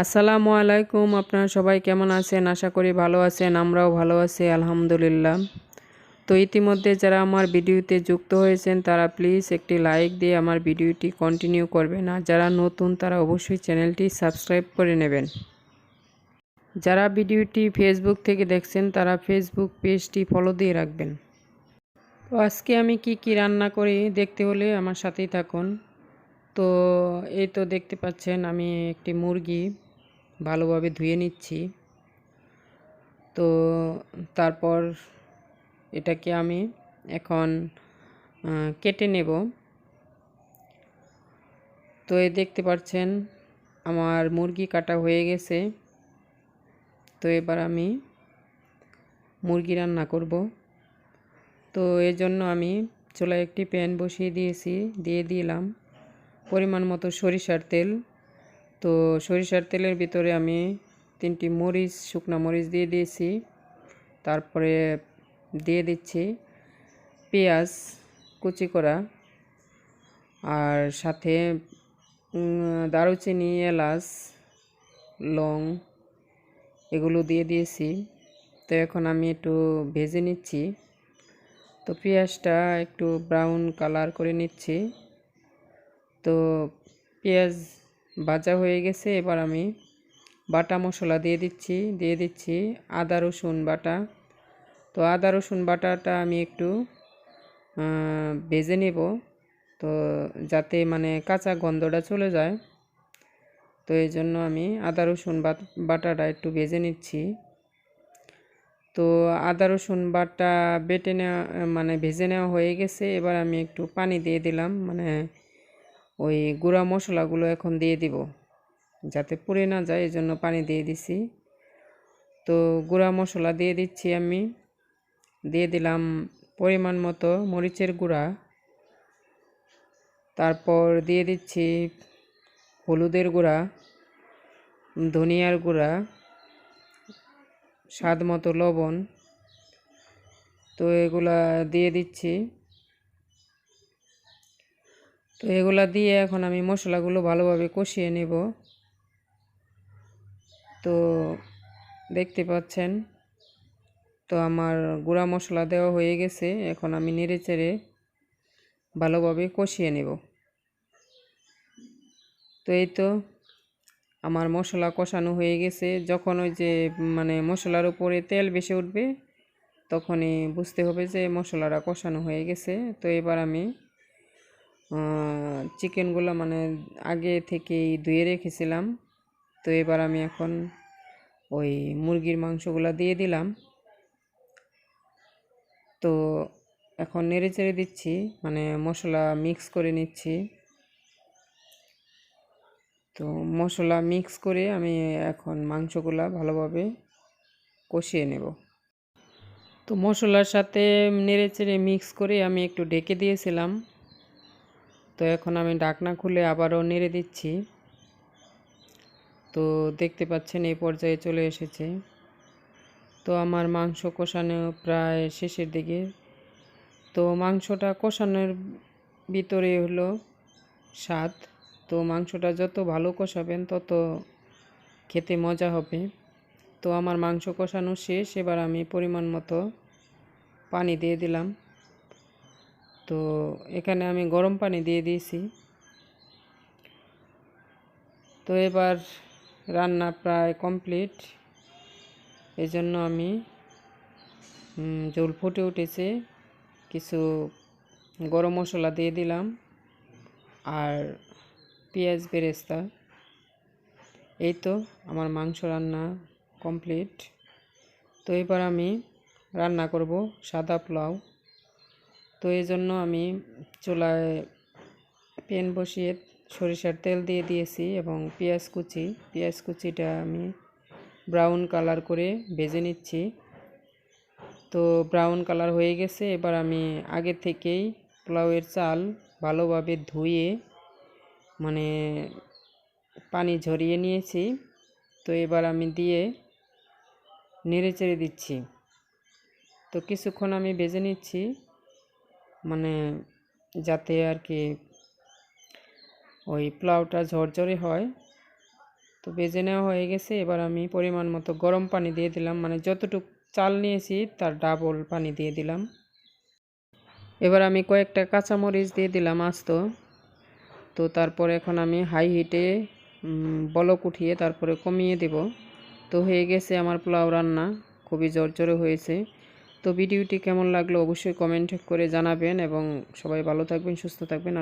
আসসালামু আলাইকুম। আপনারা সবাই কেমন আছেন? আশা করি ভালো আছেন। আমরাও ভালো আছি আলহামদুলিল্লাহ। তো ইতিমধ্যে যারা আমার ভিডিওতে যুক্ত হয়েছেন তারা প্লিজ একটি লাইক দিয়ে আমার ভিডিওটি কন্টিনিউ করবেন। আর যারা নতুন তারা অবশ্যই চ্যানেলটি সাবস্ক্রাইব করে নেবেন। যারা ভিডিওটি ফেসবুক থেকে দেখছেন তারা ফেসবুক পেজটি ফলো দিয়ে রাখবেন। তো আজকে আমি কি রান্না করি দেখতে হলে আমার সাথেই থাকুন। তো এই তো দেখতে পাচ্ছেন আমি একটি মুরগি ভালোভাবে ধুয়ে নিচ্ছি। তো তারপর এটাকে আমি এখন কেটে নেব। তো এই দেখতে পাচ্ছেন আমার মুরগি কাটা হয়ে গেছে। তো এবার আমি মুরগি রান্না করব। তো এর জন্য আমি চুলায় একটি প্যান বসিয়ে দিয়ে দিলাম পরিমাণ মতো সরিষার তেল। তো সরিষার তেলের ভিতরে আমি 3টি মরিচ, শুকনো মরিচ দিয়ে দিয়েছি। তারপরে দিয়ে দিচ্ছি পেঁয়াজ কুচি করা, আর সাথে দারুচিনি, এলাচ, লং এগুলো দিয়ে দিয়েছি। তো এখন আমি একটু ভেজে নিচ্ছি। তো পেঁয়াজটা একটু ব্রাউন কালার করে নিচ্ছি। তো পেঁয়াজ ভাজা হয়ে গেছে। এবার আমি বাটা মশলা দিয়ে দিচ্ছি আদা রসুন বাটা। তো আদা রসুন বাটাটা আমি একটু ভেজে নেব, তো যাতে মানে কাঁচা গন্ধটা চলে যায়। তো এই জন্য আমি আদা রসুন বাটাটা একটু ভেজে নিচ্ছি। তো আদা রসুন বাটা বেটে নেওয়া মানে ভেজে নেওয়া হয়ে গেছে। এবার আমি একটু পানি দিয়ে দিলাম, মানে ওই গুঁড়া মশলাগুলো এখন দিয়ে দিব যাতে পুড়ে না যায়, এই জন্য পানি দিয়ে দিছি। তো গুঁড়া মশলা দিয়ে দিচ্ছি আমি। দিয়ে দিলাম পরিমাণ মতো মরিচের গুঁড়া। তারপর দিয়ে দিচ্ছি হলুদের গুঁড়া, ধনিয়ার গুঁড়া, স্বাদ মতো লবণ। তো এগুলা দিয়ে দিচ্ছি। তো এগুলা দিয়ে এখন আমি মশলাগুলো ভালোভাবে কষিয়ে নেব। তো দেখতে পাচ্ছেন তো আমার গুঁড়া মশলা দেওয়া হয়ে গেছে। এখন আমি নেড়ে চেড়ে ভালোভাবে কষিয়ে নেব। তো এই তো আমার মশলা কষানো হয়ে গেছে। যখন ওই যে মানে মশলার উপরে তেল বেশি উঠবে তখনই বুঝতে হবে যে মশলাটা কষানো হয়ে গেছে। তো এবার আমি চিকেনগুলো মানে আগে থেকেই ধুয়ে রেখেছিলাম। তো এবার আমি এখন ওই মুরগির মাংসগুলো দিয়ে দিলাম। তো এখন নেড়ে চেড়ে দিচ্ছি, মানে মশলা মিক্স করে নিচ্ছি। তো মশলা মিক্স করে আমি এখন মাংসগুলা ভালোভাবে কষিয়ে নেব। তো মশলার সাথে নেড়ে চেড়ে মিক্স করে আমি একটু ঢেকে দিয়েছিলাম। তো এখন আমি ঢাকনা খুলে আবারও নেড়ে দিচ্ছি। তো দেখতে পাচ্ছেন এই পর্যায়ে চলে এসেছে। তো আমার মাংস কষানো প্রায় শেষের দিকে। তো মাংসটা কষানোর ভিতরে হলো স্বাদ। তো মাংসটা যত ভালো কষাবেন তত খেতে মজা হবে। তো আমার মাংস কষানো শেষ। এবার আমি পরিমাণ মতো পানি দিয়ে দিলাম। তো এখানে আমি গরম পানি দিয়ে দিয়েছি। তো এবার রান্না প্রায় কমপ্লিট। এজন্য আমি ঝোল ফুটে উঠেছে, কিছু গরম মশলা দিয়ে দিলাম আর পেঁয়াজ বেরেস্তা। এই তো আমার মাংস রান্না কমপ্লিট। তো এবার আমি রান্না করব সাদা পোলাও। তো এই জন্য আমি চুলায় প্যান বসিয়ে সরিষার তেল দিয়ে দিয়েছি এবং পেঁয়াজ কুচিটা আমি ব্রাউন কালার করে ভেজে নিচ্ছি। তো ব্রাউন কালার হয়ে গেছে। এবার আমি আগে থেকেই পোলাওয়ের চাল ভালোভাবে ধুয়ে মানে পানি ঝরিয়ে নিয়েছি। তো এবার আমি দিয়ে নেড়ে চেড়ে দিচ্ছি। তো কিছুক্ষণ আমি ভেজে নিচ্ছি, মানে যাতে আর কি ওই পোলাওটা ঝরঝরে হয়। তো তো ভেজে নেওয়া হয়ে গেছে। এবার আমি পরিমাণ মতো গরম পানি দিয়ে দিলাম, মানে যতটুকু চাল নিয়েছি তার ডাবল পানি দিয়ে দিলাম। এবার আমি কয়েকটা কাঁচামরিচ দিয়ে দিলাম আস্ত। তো তারপর এখন আমি হাই হিটে বলক উঠিয়ে তারপরে কমিয়ে দেব। তো হয়ে গেছে আমার পোলাও রান্না, খুবই ঝরঝরে হয়েছে। তো ভিডিওটি কেমন লাগলো অবশ্যই কমেন্ট করে জানাবেন এবং সবাই ভালো থাকবেন, সুস্থ থাকবেন।